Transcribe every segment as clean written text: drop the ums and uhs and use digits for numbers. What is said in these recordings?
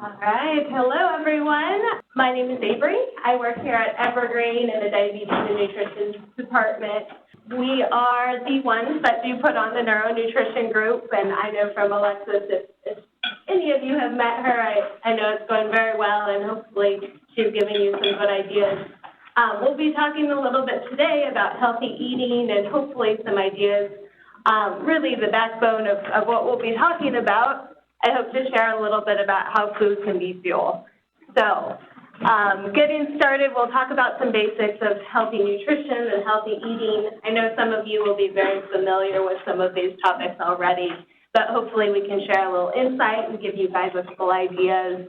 All right. Hello, everyone. My name is Abrey. I work here at Evergreen in the Diabetes and Nutrition Department. We are the ones that do put on the neuronutrition group, and I know from Alexis, if any of you have met her, I know it's going very well, and hopefully she's giving you some good ideas. We'll be talking a little bit today about healthy eating and hopefully some ideas, really the backbone of what we'll be talking about. I hope to share a little bit about how food can be fuel. So getting started, we'll talk about some basics of healthy nutrition and healthy eating. I know some of you will be very familiar with some of these topics already, but hopefully we can share a little insight and give you guys a couple ideas.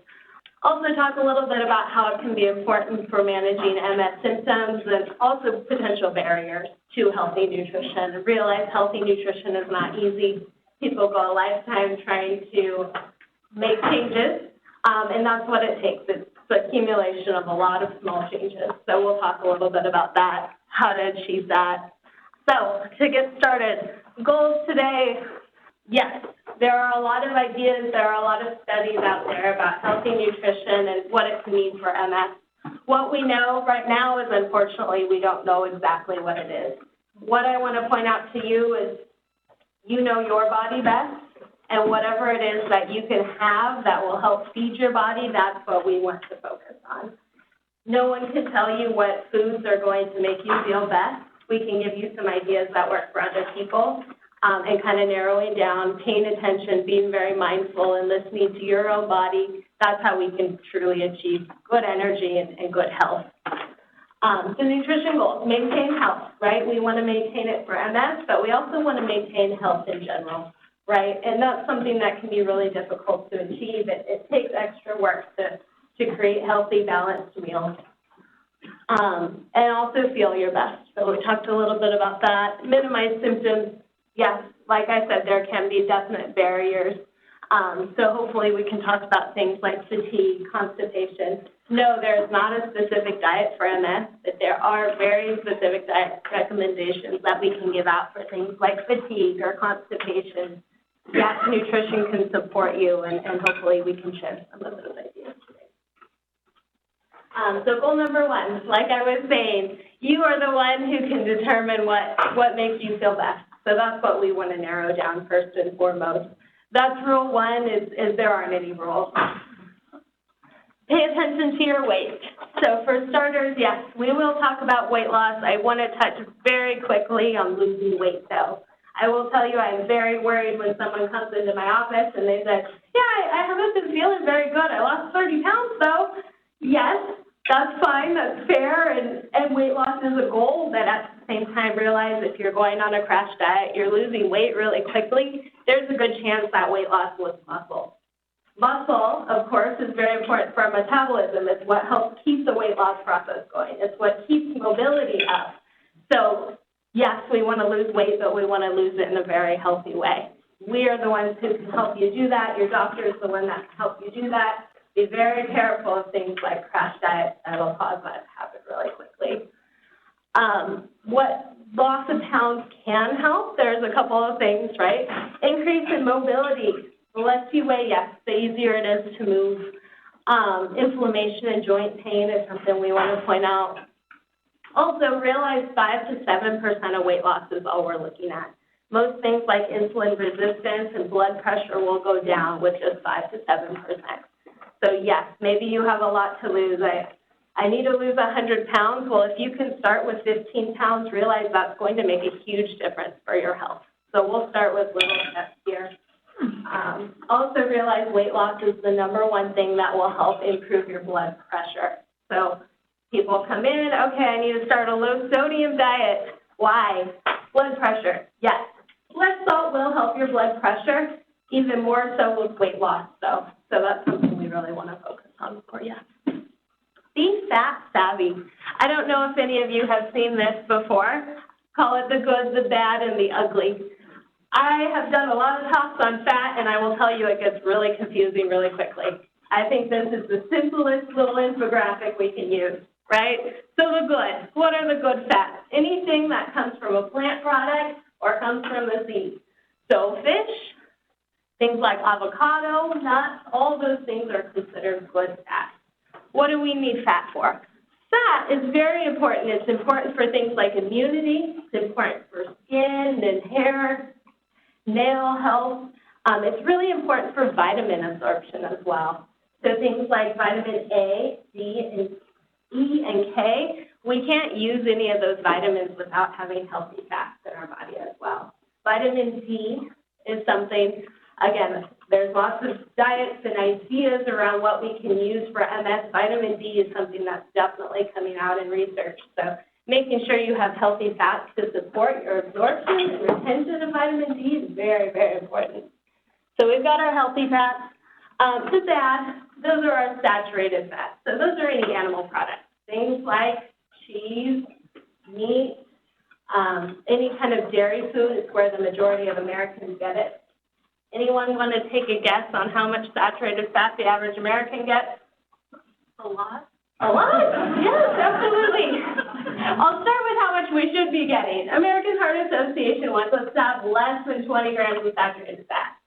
Also talk a little bit about how it can be important for managing MS symptoms and also potential barriers to healthy nutrition. Realize healthy nutrition is not easy. People go a lifetime trying to make changes, and that's what it takes. It's the accumulation of a lot of small changes. So we'll talk a little bit about that, how to achieve that. So to get started, goals today, yes, there are a lot of ideas, there are a lot of studies out there about healthy nutrition and what it can mean for MS. What we know right now is, unfortunately, we don't know exactly what it is. What I want to point out to you is you know your body best, and whatever it is that you can have that will help feed your body, that's what we want to focus on. No one can tell you what foods are going to make you feel best. We can give you some ideas that work for other people, and kind of narrowing down, paying attention, being very mindful, and listening to your own body. That's how we can truly achieve good energy and good health. The nutrition goals, maintain health, right? We want to maintain it for MS, but we also want to maintain health in general, right? And that's something that can be really difficult to achieve. It takes extra work to create healthy, balanced meals. And also feel your best. So we talked a little bit about that. Minimize symptoms. Yes, like I said, there can be definite barriers. So hopefully we can talk about things like fatigue, constipation. No, there's not a specific diet for MS, but there are very specific diet recommendations that we can give out for things like fatigue or constipation. Yes, nutrition can support you, and hopefully we can share some of those ideas today. So goal number one, like I was saying, you are the one who can determine what makes you feel best. So that's what we want to narrow down first and foremost. That's rule one, is there aren't any rules. Pay attention to your weight. So for starters, yes, we will talk about weight loss. I want to touch very quickly on losing weight, though. I will tell you I'm very worried when someone comes into my office and they say, yeah, I haven't been feeling very good. I lost 30 pounds, though. Yes, that's fine. That's fair. And weight loss is a goal, but at the same time, realize if you're going on a crash diet, you're losing weight really quickly, there's a good chance that weight loss was muscle. Muscle, of course, is very important for our metabolism. It's what helps keep the weight loss process going. It's what keeps mobility up. So, yes, we want to lose weight, but we want to lose it in a very healthy way. We are the ones who can help you do that. Your doctor is the one that can help you do that. Be very careful of things like crash diets that will cause that to happen really quickly. What loss of pounds can help, there's a couple of things, right? Increase in mobility. The less you weigh, yes, the easier it is to move. Inflammation and joint pain is something we want to point out. Also, realize 5 to 7% of weight loss is all we're looking at. Most things like insulin resistance and blood pressure will go down with just 5 to 7%. So yes, maybe you have a lot to lose. I need to lose 100 pounds. Well, if you can start with 15 pounds, realize that's going to make a huge difference for your health. So we'll start with little steps here. Also realize weight loss is the #1 thing that will help improve your blood pressure. So people come in, okay, I need to start a low sodium diet. Why? Blood pressure, yes. Less salt will help your blood pressure, even more so with weight loss, though. So that's something we really want to focus on for you. Be fat savvy. I don't know if any of you have seen this before. Call it the good, the bad, and the ugly. I have done a lot of talks on fat, and I will tell you it gets really confusing really quickly. I think this is the simplest little infographic we can use, right? So the good, what are the good fats? Anything that comes from a plant product or comes from the seed. So fish, Things like avocado, nuts, all those things are considered good fat. What do we need fat for? Fat is very important. It's important for things like immunity. It's important for skin and hair, nail health. It's really important for vitamin absorption as well. So things like vitamin A, D, and E, and K, we can't use any of those vitamins without having healthy fats in our body as well. Vitamin D is something, again, there's lots of diets and ideas around what we can use for MS. Vitamin D is something that's definitely coming out in research. So making sure you have healthy fats to support your absorption and retention of vitamin D is very, very important. So we've got our healthy fats. Just add, those are our saturated fats. So those are any animal products, things like cheese, meat, any kind of dairy food is where the majority of Americans get it. Anyone want to take a guess on how much saturated fat the average American gets? A lot. A lot? Yes, absolutely. I'll start with how much we should be getting. American Heart Association wants us to have less than 20 grams of saturated fat.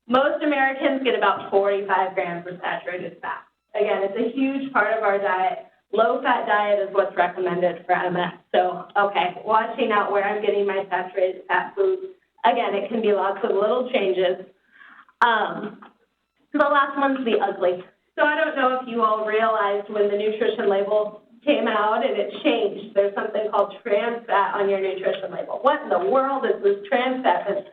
Most Americans get about 45 grams of saturated fat. Again, it's a huge part of our diet. Low-fat diet is what's recommended for MS. So, okay, watching out where I'm getting my saturated fat foods. Again, it can be lots of little changes. The last one's the ugly. So I don't know if you all realized when the nutrition label came out and it changed. There's something called trans fat on your nutrition label. What in the world is this trans fat business?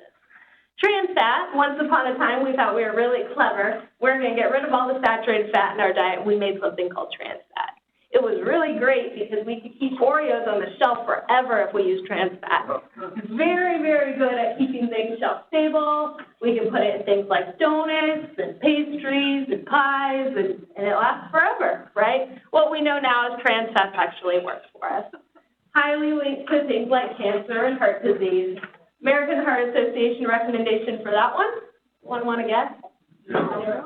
Trans fat, once upon a time, we thought we were really clever. We're going to get rid of all the saturated fat in our diet. We made something called trans fat. It was really great because we could keep Oreos on the shelf forever if we used trans fat. Very, very good at keeping things shelf stable. We can put it in things like donuts and pastries and pies, and it lasts forever, right? What we know now is trans fat actually works for us. Highly linked to things like cancer and heart disease. American Heart Association recommendation for that one? One want to guess?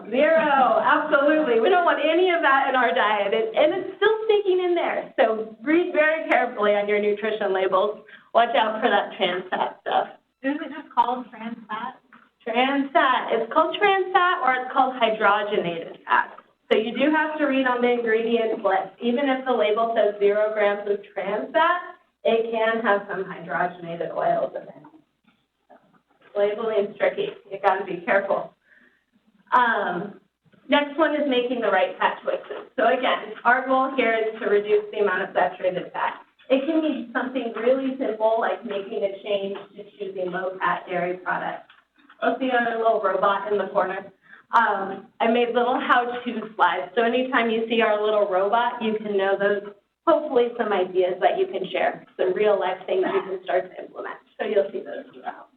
Zero, absolutely. We don't want any of that in our diet, and it's still sneaking in there. So read very carefully on your nutrition labels. Watch out for that trans fat stuff. Isn't it just called trans fat? Trans fat. It's called trans fat, or it's called hydrogenated fat. So you do have to read on the ingredient list. Even if the label says 0 grams of trans fat, it can have some hydrogenated oils in it. Labeling is tricky. You've got to be careful. Next one is making the right fat choices. So again, our goal here is to reduce the amount of saturated fat. It can be something really simple like making a change to choosing low-fat dairy products. Let's see our little robot in the corner. I made little how-to slides. So anytime you see our little robot, you can know those, hopefully some ideas that you can share, some real-life things you can start to implement. So you'll see those throughout.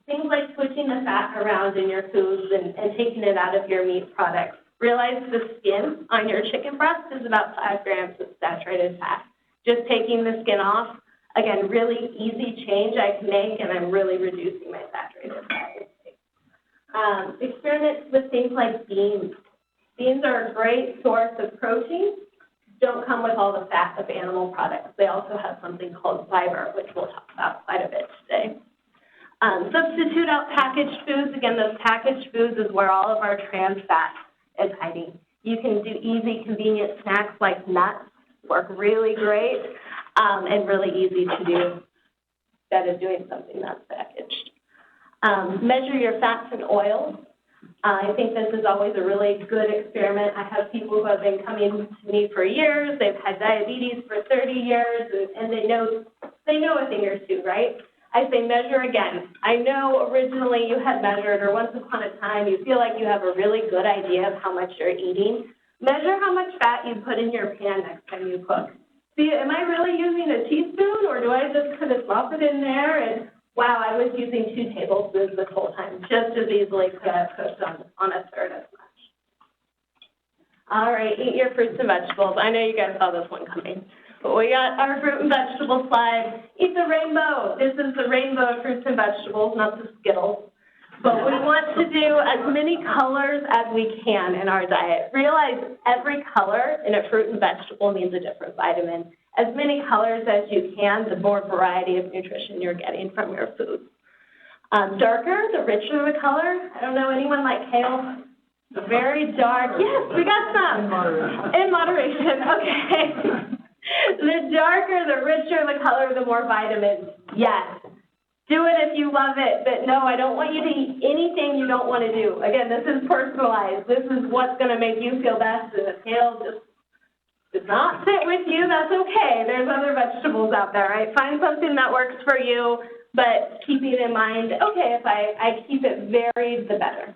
Things like switching the fat around in your foods and taking it out of your meat products. Realize the skin on your chicken breast is about 5 grams of saturated fat. Just taking the skin off, again, really easy change I can make, and I'm really reducing my saturated fat. Experiment with things like beans. Beans are a great source of protein. Don't come with all the fat of animal products. They also have something called fiber, which we'll talk about quite a bit today. Substitute out packaged foods. Again, those packaged foods is where all of our trans fat is hiding. You can do easy, convenient snacks like nuts, work really great, and really easy to do instead of doing something that's packaged. Measure your fats and oils. I think this is always a really good experiment. I have people who have been coming to me for years. They've had diabetes for 30 years, and they know a thing or two, right? I say measure again. I know originally you had measured, or once upon a time you feel like you have a really good idea of how much you're eating. Measure how much fat you put in your pan next time you cook. See, am I really using a teaspoon, or do I just kind of slop it in there and, wow, I was using 2 tablespoons this whole time, just as easily could have cooked on a third as much. All right, eat your fruits and vegetables. I know you guys saw this one coming. But we got our fruit and vegetable slide. Eat the rainbow. This is the rainbow of fruits and vegetables, not the Skittles. But we want to do as many colors as we can in our diet. Realize every color in a fruit and vegetable means a different vitamin. As many colors as you can, the more variety of nutrition you're getting from your food. Darker, the richer the color. I don't know, anyone like kale? Very dark. Yes, we got some. In moderation, okay. The darker, the richer the color, the more vitamins. Yes. Do it if you love it, but no, I don't want you to eat anything you don't want to do. Again, this is personalized. This is what's going to make you feel best, and if kale just does not fit with you, that's okay. There's other vegetables out there, right? Find something that works for you, but keeping in mind, okay, if I keep it varied, the better.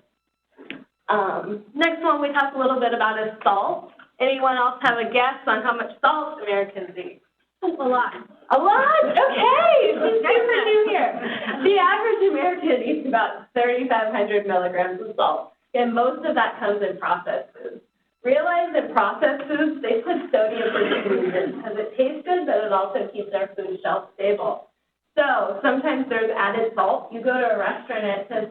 Next one we talked a little bit about is salt. Anyone else have a guess on how much salt Americans eat? A lot. A lot? Okay. She's super new here. The average American eats about 3,500 milligrams of salt, and most of that comes in processed foods. Realize that processed foods, they put sodium in the food because it tastes good, but it also keeps our food shelf stable. So sometimes there's added salt. You go to a restaurant and it says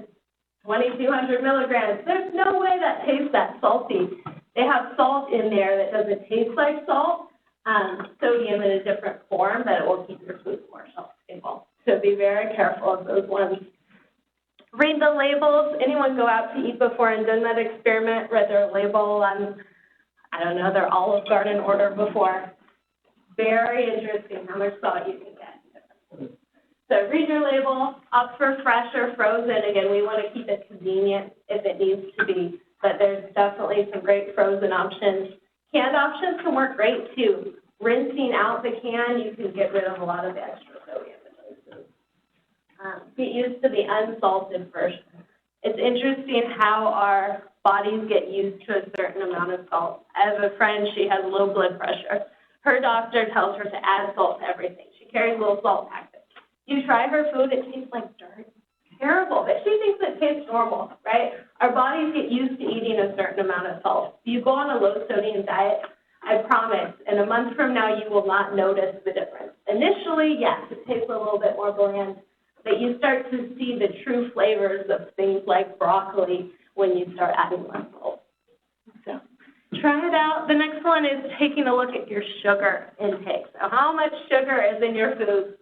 2,200 milligrams. There's no way that tastes that salty. They have salt in there that doesn't taste like salt, sodium in a different form, that it will keep your food more shelf stable. So be very careful of those ones. Read the labels. Anyone go out to eat before and done that experiment, read their label on, I don't know, their Olive Garden order before? Very interesting how much salt you can get. So read your label, opt for fresh or frozen. Again, we want to keep it convenient if it needs to be, but there's definitely some great frozen options. Canned options can work great too. Rinsing out the can, you can get rid of a lot of the extra sodium in those foods. Get used to the unsalted version. It's interesting how our bodies get used to a certain amount of salt. I have a friend, she has low blood pressure. Her doctor tells her to add salt to everything. She carries a little salt packet. You try her food, it tastes like dirt. Terrible, but she thinks it tastes normal, right? Our bodies get used to eating a certain amount of salt. If you go on a low-sodium diet, I promise, in a month from now, you will not notice the difference. Initially, yes, it tastes a little bit more bland, but you start to see the true flavors of things like broccoli when you start adding less salt. So try it out. The next one is taking a look at your sugar intake. So how much sugar is in your food?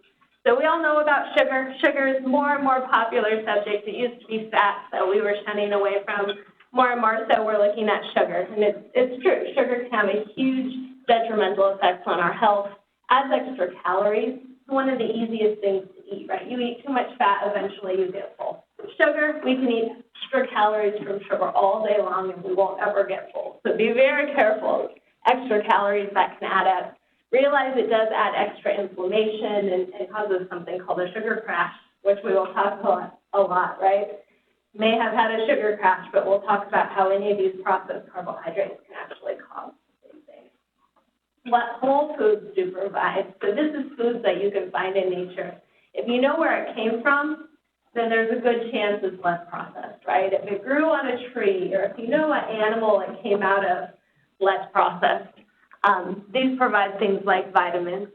So we all know about sugar. Sugar is more and more popular subject. It used to be fat, so we were shunning away from. More and more so we're looking at sugar. And it's true. Sugar can have a huge detrimental effect on our health. Adds extra calories. It's one of the easiest things to eat, right? You eat too much fat, eventually you get full. Sugar, we can eat extra calories from sugar all day long and we won't ever get full. So be very careful. Extra calories that can add up. Realize it does add extra inflammation and causes something called a sugar crash, which we will talk about a lot, right? May have had a sugar crash, but we'll talk about how any of these processed carbohydrates can actually cause the same thing. What whole foods do provide? So this is foods that you can find in nature. If you know where it came from, then there's a good chance it's less processed, right? If it grew on a tree, or if you know what animal it came out of, less processed. These provide things like vitamins,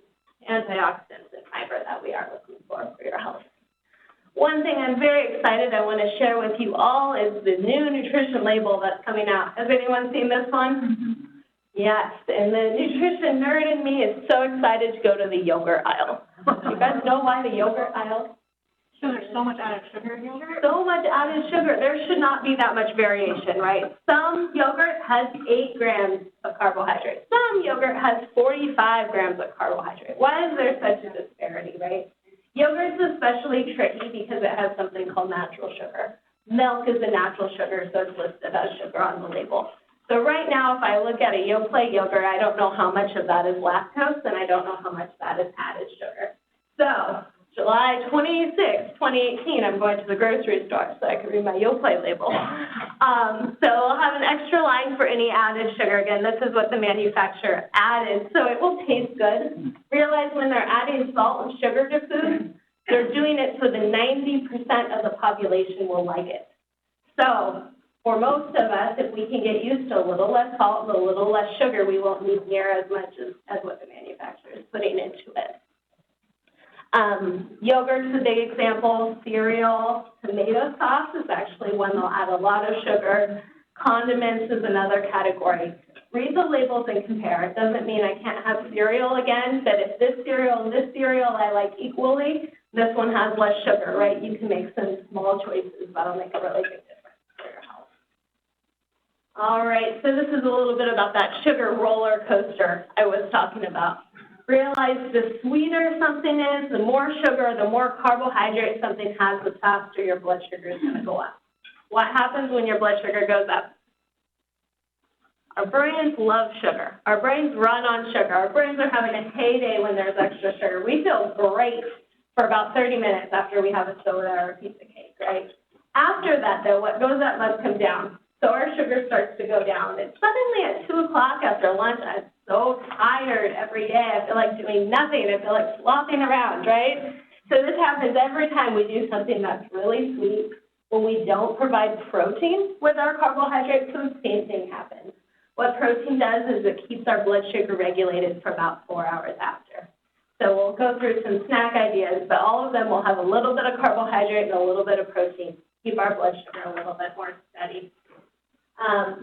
antioxidants, and fiber that we are looking for your health. One thing I'm very excited I want to share with you all is the new nutrition label that's coming out. Has anyone seen this one? Mm-hmm. Yes, and the nutrition nerd in me is so excited to go to the yogurt aisle. You guys know why the yogurt aisle? So there's so much added sugar in yogurt? So much added sugar. There should not be that much variation, right? Some yogurt has 8 grams of carbohydrate. Some yogurt has 45 grams of carbohydrate. Why is there such a disparity, right? Yogurt's especially tricky because it has something called natural sugar. Milk is a natural sugar, so it's listed as sugar on the label. So right now, if I look at a Yoplait yogurt, I don't know how much of that is lactose, and I don't know how much that is added sugar. So July 26, 2018, I'm going to the grocery store so I can read my Yoplait label. So I'll have an extra line for any added sugar. Again, this is what the manufacturer added, so it will taste good. Realize when they're adding salt and sugar to food, they're doing it so the 90% of the population will like it. So for most of us, if we can get used to a little less salt and a little less sugar, we won't need near as much as what the manufacturer is putting into it. Yogurt's a big example. Cereal, tomato sauce is actually one that'll add a lot of sugar. Condiments is another category. read the labels and compare. It doesn't mean I can't have cereal again, but if this cereal and this cereal I like equally, this one has less sugar, right? You can make some small choices that'll make a really big difference for your health. All right, so this is a little bit about that sugar roller coaster I was talking about. Realize the sweeter something is, the more sugar, the more carbohydrate something has, the faster your blood sugar is going to go up. What happens when your blood sugar goes up? Our brains love sugar. Our brains run on sugar. Our brains are having a heyday when there's extra sugar. We feel great for about 30 minutes after we have a soda or a piece of cake, right? After that, though, what goes up must come down. So our sugar starts to go down. And suddenly at 2 o'clock after lunch, I'm so tired every day. I feel like doing nothing. I feel like slopping around, right? So this happens every time we do something that's really sweet. When we don't provide protein with our carbohydrate food, same thing happens. What protein does is it keeps our blood sugar regulated for about 4 hours after. So we'll go through some snack ideas, but all of them will have a little bit of carbohydrate and a little bit of protein. Keep our blood sugar a little bit more steady.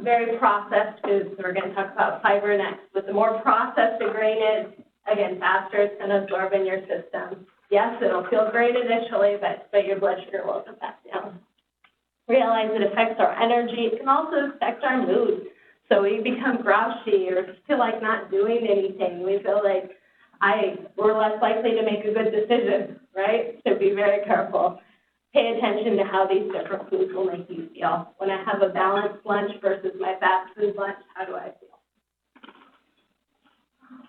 Very processed foods, so we're going to talk about fiber next. But the more processed a grain is, again, faster it's going to absorb in your system. Yes, it'll feel great initially, but your blood sugar will go back down. Realize it affects our energy. It can also affect our mood. So we become grouchy or feel like not doing anything. We feel like we're less likely to make a good decision, right? So be very careful. Pay attention to how these different foods will make you feel. When I have a balanced lunch versus my fast food lunch, how do I feel?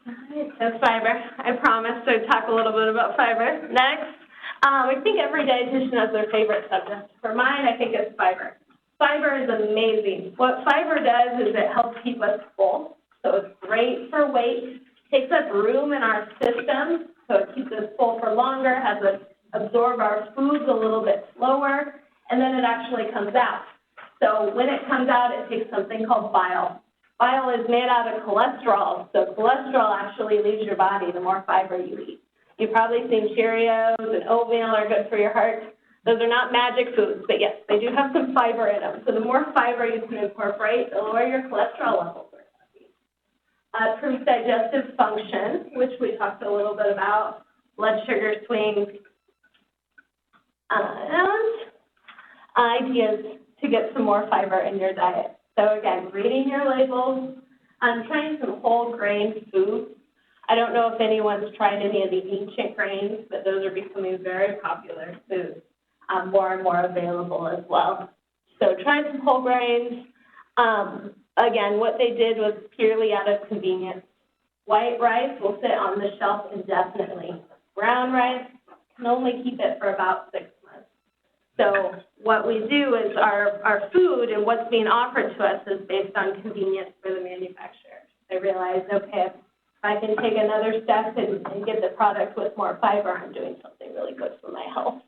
All right, so fiber. I promised I'd talk a little bit about fiber. Next, I think every dietitian has their favorite subject. For mine, I think it's fiber. Fiber is amazing. What fiber does is it helps keep us full. So it's great for weight, takes up room in our system, so it keeps us full for longer, has us absorb our foods a little bit slower, and then it actually comes out. So when it comes out, it takes something called bile. Bile is made out of cholesterol, so cholesterol actually leaves your body the more fiber you eat. You've probably seen Cheerios and oatmeal are good for your heart. Those are not magic foods, but yes, they do have some fiber in them. So the more fiber you can incorporate, the lower your cholesterol levels are going to be. Improves digestive function, which we talked a little bit about, blood sugar swings, and ideas to get some more fiber in your diet. So again, reading your labels, trying some whole grain foods. I don't know if anyone's tried any of the ancient grains, but those are becoming very popular foods, more and more available as well. So try some whole grains. Again, what they did was purely out of convenience. White rice will sit on the shelf indefinitely. Brown rice can only keep it for about 6 months. So what we do is our food and what's being offered to us is based on convenience for the manufacturer. They realize, okay, if I can take another step and get the product with more fiber, I'm doing something really good for my health.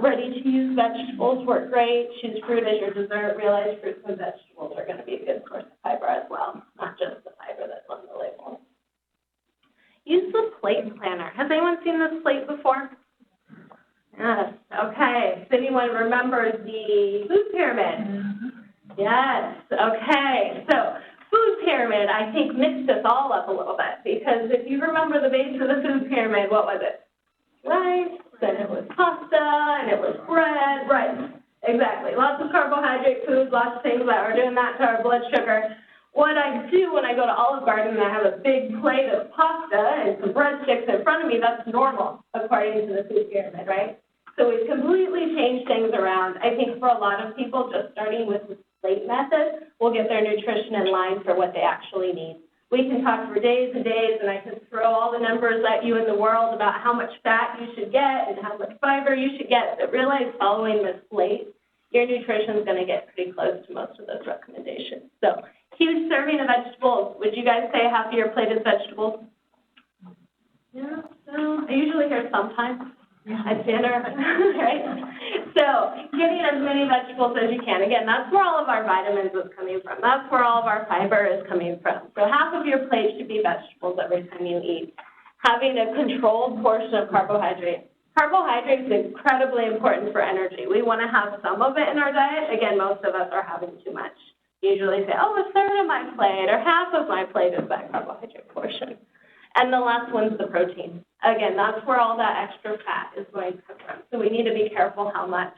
Ready-to-use vegetables work great. Choose fruit as your dessert. Realize fruits and vegetables are going to be a good source of fiber as well, not just the fiber that's on the label. Use the plate planner. Has anyone seen this plate before? Yes. Okay. Does anyone remember the food pyramid? Yes. Okay. So food pyramid, I think, mixed us all up a little bit because if you remember the base of the food pyramid, what was it? Rice, then it was pasta, and it was bread, rice. Exactly. Lots of carbohydrate foods, lots of things that are doing that to our blood sugar. What I do when I go to Olive Garden and I have a big plate of pasta and some breadsticks in front of me, that's normal according to the food pyramid, right? So we've completely changed things around. I think for a lot of people, just starting with the plate method will get their nutrition in line for what they actually need. We can talk for days and days, and I can throw all the numbers at you in the world about how much fat you should get and how much fiber you should get, but realize following this plate, your nutrition is going to get pretty close to most of those recommendations. So huge serving of vegetables. Would you guys say half of your plate is vegetables? Yeah, so I usually hear sometimes at dinner, right? So getting as many vegetables as you can. Again, that's where all of our vitamins is coming from. That's where all of our fiber is coming from. So half of your plate should be vegetables every time you eat. Having a controlled portion of carbohydrate. Carbohydrate is incredibly important for energy. We want to have some of it in our diet. Again, most of us are having too much. usually say, oh, a third of my plate or half of my plate is that carbohydrate portion. And the last one's the protein. Again, that's where all that extra fat is going to come from. So we need to be careful how much.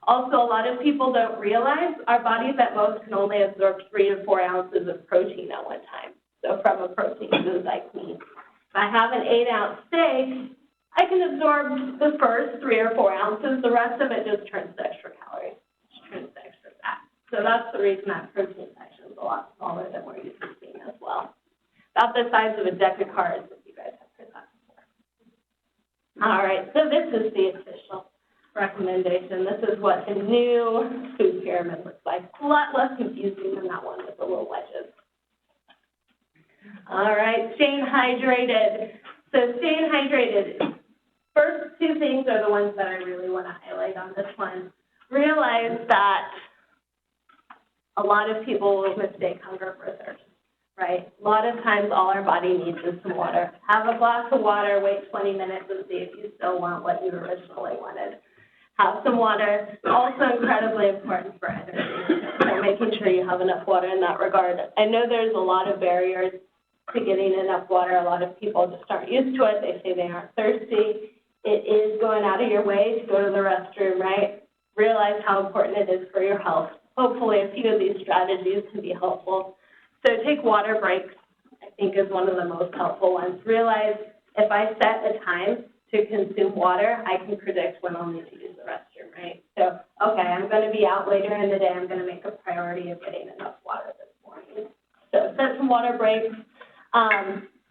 Also, a lot of people don't realize our bodies at most can only absorb 3 to 4 ounces of protein at one time. So from a protein food like meat. If I have an 8-ounce steak, I can absorb the first 3 or 4 ounces. The rest of it just turns to extra calories, just turns to extra fat. So that's the reason that protein section is a lot smaller than we're used to seeing as well. About the size of a deck of cards, if you guys have heard that before. All right, so this is the official recommendation. This is what the new food pyramid looks like. A lot less confusing than that one with the little wedges. All right, staying hydrated. So staying hydrated. First 2 things are the ones that I really want to highlight on this one. Realize that a lot of people will mistake hunger for thirst, right? A lot of times all our body needs is some water. Have a glass of water, wait 20 minutes and see if you still want what you originally wanted. Have some water, also incredibly important for energy. So making sure you have enough water in that regard. I know there's a lot of barriers to getting enough water. A lot of people just aren't used to it. They say they aren't thirsty. It is going out of your way to go to the restroom, right? Realize how important it is for your health. Hopefully a few of these strategies can be helpful. So take water breaks, I think, is one of the most helpful ones. Realize if I set a time to consume water, I can predict when I'll need to use the restroom, right? So, okay, I'm going to be out later in the day. I'm going to make a priority of getting enough water this morning. So set some water breaks.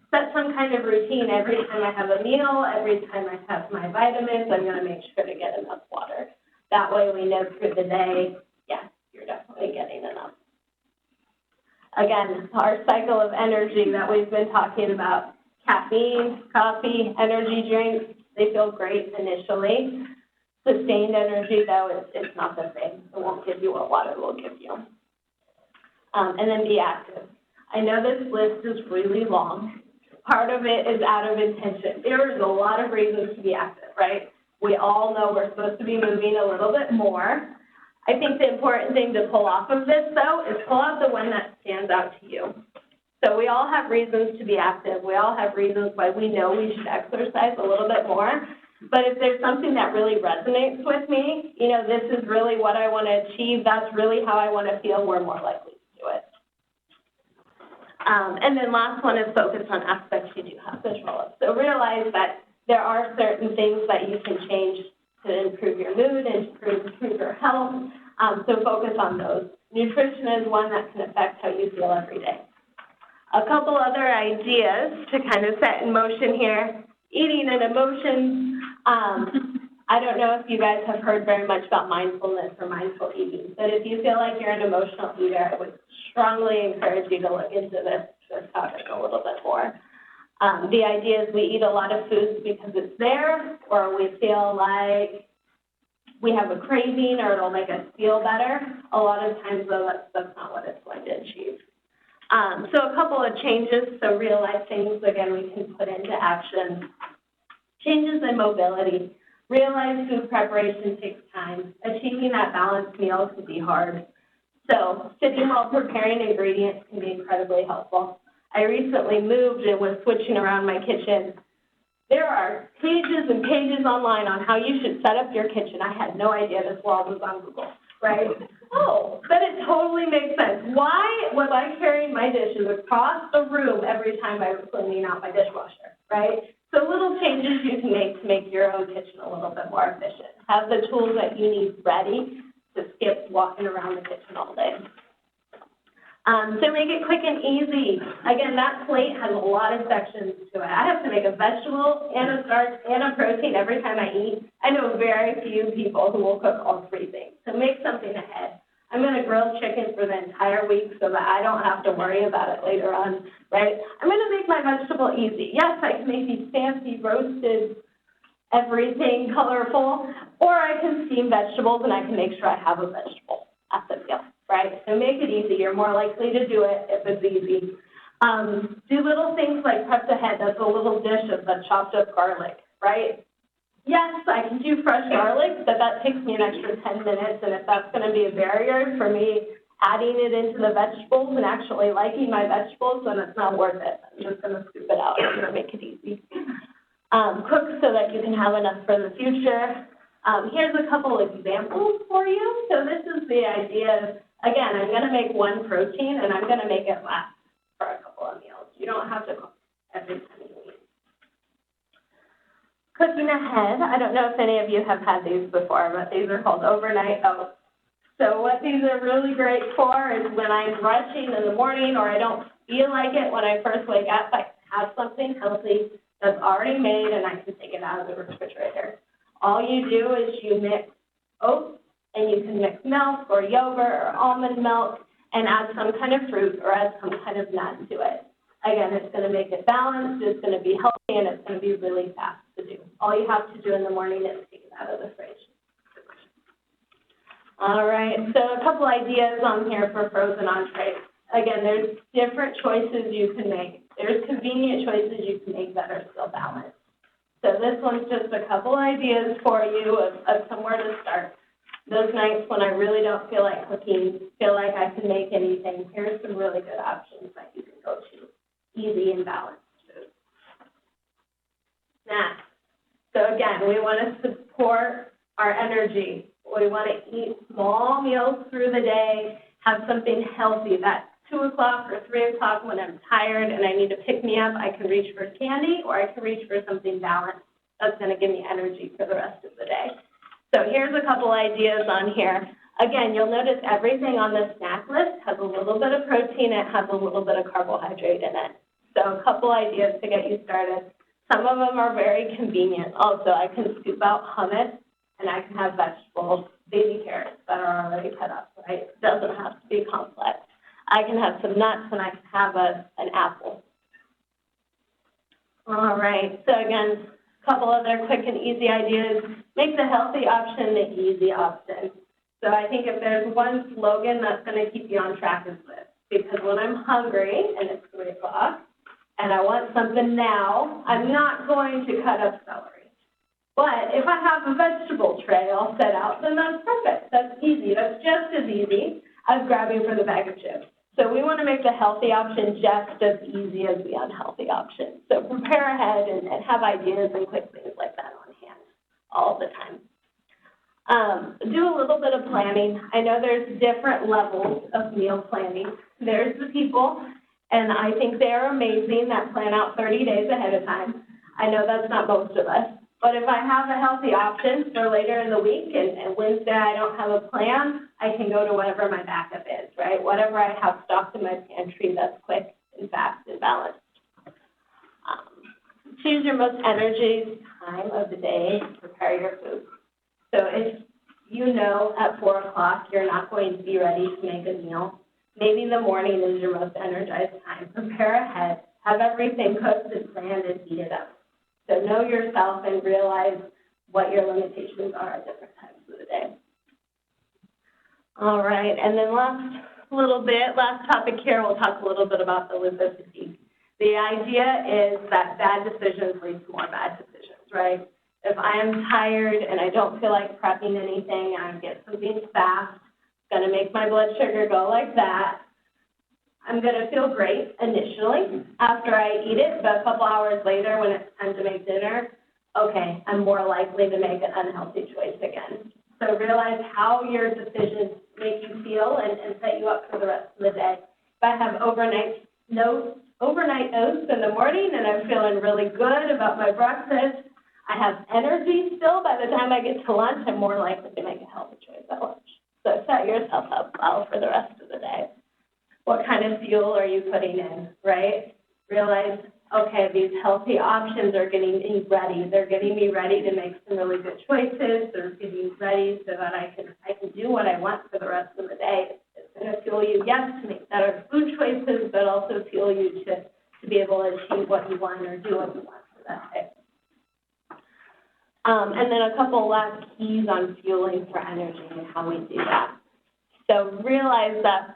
Set some kind of routine. Every time I have a meal, every time I have my vitamins, I'm going to make sure to get enough water. That way we know through the day, yes, you're definitely getting enough. Again, our cycle of energy that we've been talking about, caffeine, coffee, energy drinks, they feel great initially. Sustained energy, though, it's not the same. It won't give you what water will give you. And then be active. I know this list is really long. Part of it is out of intention. There is a lot of reasons to be active, right? We all know we're supposed to be moving a little bit more. I think the important thing to pull off of this, though, is pull out the one that stands out to you. So we all have reasons to be active. We all have reasons why we know we should exercise a little bit more. But if there's something that really resonates with me, you know, this is really what I want to achieve, that's really how I want to feel, we're more likely to do it. And then last one is focus on aspects you do have control of. So realize that there are certain things that you can change to improve your mood and improve your health. So focus on those. Nutrition is one that can affect how you feel every day. A couple other ideas to kind of set in motion here. Eating and emotions. I don't know if you guys have heard very much about mindfulness or mindful eating, but if you feel like you're an emotional eater, I would strongly encourage you to look into this topic a little bit more. The idea is we eat a lot of foods because it's there, or we feel like we have a craving or it'll make us feel better. A lot of times, though, that's not what it's going to achieve. So a couple of changes, so real life things, again, we can put into action. Changes in mobility. Realize food preparation takes time. Achieving that balanced meal can be hard. So sitting while preparing ingredients can be incredibly helpful. I recently moved and was switching around my kitchen. There are pages and pages online on how you should set up your kitchen. I had no idea this world was on Google, right? Oh, but it totally makes sense. Why was I carrying my dishes across the room every time I was cleaning out my dishwasher, right? So little changes you can make your own kitchen a little bit more efficient. Have the tools that you need ready to skip walking around the kitchen all day. So make it quick and easy. Again, that plate has a lot of sections to it. I have to make a vegetable and a starch and a protein every time I eat. I know very few people who will cook all 3 things. So make something ahead. I'm going to grill chicken for the entire week so that I don't have to worry about it later on, right? I'm going to make my vegetable easy. Yes, I can make these fancy roasted everything colorful, or I can steam vegetables and I can make sure I have a vegetable at the meal, right? So make it easy. You're more likely to do it if it's easy. Do little things like prep ahead. That's a little dish of the chopped up garlic, right? Yes, I can do fresh garlic, but that takes me an extra 10 minutes, and if that's going to be a barrier for me adding it into the vegetables and actually liking my vegetables, then it's not worth it. I'm just going to scoop it out. I'm going to make it easy. Cook so that you can have enough for the future. Here's a couple examples for you. So this is the idea of, again, I'm going to make one protein, and I'm going to make it last for a couple of meals. You don't have to cook every time you eat. Cooking ahead, I don't know if any of you have had these before, but these are called overnight oats. So what these are really great for is when I'm rushing in the morning or I don't feel like it when I first wake up, I have something healthy that's already made and I can take it out of the refrigerator. All you do is you mix oats, and you can mix milk or yogurt or almond milk and add some kind of fruit or add some kind of nut to it. Again, it's going to make it balanced, it's going to be healthy, and it's going to be really fast to do. All you have to do in the morning is take it out of the fridge. All right, so a couple ideas on here for frozen entrees. Again, there's different choices you can make. There's convenient choices you can make that are still balanced. So this one's just a couple ideas for you of somewhere to start. Those nights when I really don't feel like cooking, feel like I can make anything, here's some really good options that you can go to. Easy and balanced food. Snacks. So again, we want to support our energy. We want to eat small meals through the day, have something healthy. That 2 o'clock or 3 o'clock when I'm tired and I need to pick me up, I can reach for candy or I can reach for something balanced that's going to give me energy for the rest of the day. So here's a couple ideas on here. Again, you'll notice everything on the snack list has a little bit of protein, it has a little bit of carbohydrate in it. So a couple ideas to get you started. Some of them are very convenient. Also, I can scoop out hummus and I can have vegetables, baby carrots that are already cut up, right? It doesn't have to be complex. I can have some nuts and I can have an apple. All right, so again, a couple other quick and easy ideas. Make the healthy option the easy option. So I think if there's one slogan that's going to keep you on track is this, because when I'm hungry and it's 3 o'clock and I want something now, I'm not going to cut up celery. But if I have a vegetable tray all set out, then that's perfect. That's easy. That's just as easy as grabbing for the bag of chips. So we want to make the healthy option just as easy as the unhealthy option. So prepare ahead and have ideas and quick things like that on hand all the time. Do a little bit of planning. I know there's different levels of meal planning. There's the people, and I think they're amazing that plan out 30 days ahead of time. I know that's not most of us. But if I have a healthy option for later in the week and Wednesday I don't have a plan, I can go to whatever my backup is, right? Whatever I have stocked in my pantry that's quick and fast and balanced. Choose your most energy time of the day to prepare your food. So if you know at 4 o'clock you're not going to be ready to make a meal, maybe the morning is your most energized time. Prepare ahead, have everything cooked and planned and heat it up. So know yourself and realize what your limitations are at different times of the day. All right, and then last topic here, we'll talk a little bit about the lipid fatigue. The idea is that bad decisions lead to more bad decisions, right? If I am tired and I don't feel like prepping anything, I get something fast, it's going to make my blood sugar go like that. I'm going to feel great initially after I eat it, but a couple hours later when it's time to make dinner, okay, I'm more likely to make an unhealthy choice again. So realize how your decisions make you feel and set you up for the rest of the day. If I have overnight oats in the morning and I'm feeling really good about my breakfast, I have energy still. By the time I get to lunch, I'm more likely to make a healthy choice at lunch. So set yourself up well for the rest of the day. What kind of fuel are you putting in, right? Realize, okay, these healthy options are getting me ready. They're getting me ready to make some really good choices. They're getting me ready so that I can do what I want for the rest of the day. It's going to fuel you, yes, to make better food choices, but also fuel you to be able to achieve what you want or do what you want for that day. And then a couple last keys on fueling for energy and how we do that. So realize that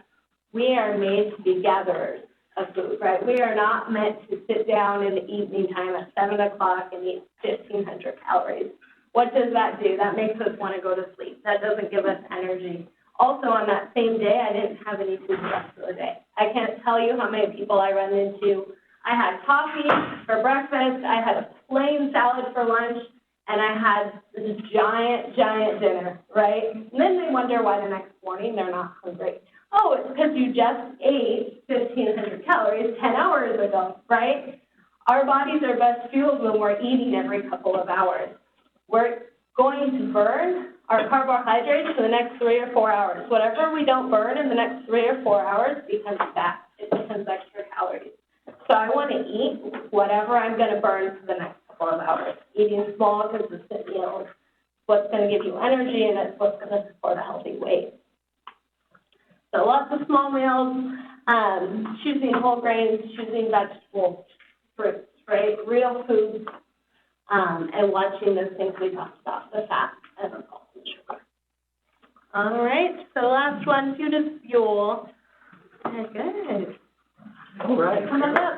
we are made to be gatherers of food, right? We are not meant to sit down in the evening time at 7 o'clock and eat 1,500 calories. What does that do? That makes us want to go to sleep. That doesn't give us energy. Also, on that same day, I didn't have any food the rest of the day. I can't tell you how many people I run into. I had coffee for breakfast, I had a plain salad for lunch, and I had this giant dinner, right? And then they wonder why the next morning they're not hungry. Oh, it's because you just ate 1,500 calories 10 hours ago, right? Our bodies are best fueled when we're eating every couple of hours. We're going to burn our carbohydrates for the next 3 or 4 hours. Whatever we don't burn in the next 3 or 4 hours becomes fat. It becomes extra calories. So I want to eat whatever I'm going to burn for the next couple of hours. Eating small, consistent meals is what's going to give you energy, and it's what's going to support a healthy weight. So lots of small meals, choosing whole grains, choosing vegetables, fruits, right? Real foods, and watching those things we talked about, the fat and the salt and sugar. All right, so the last one, food is fuel. Very good. All right. Come on up.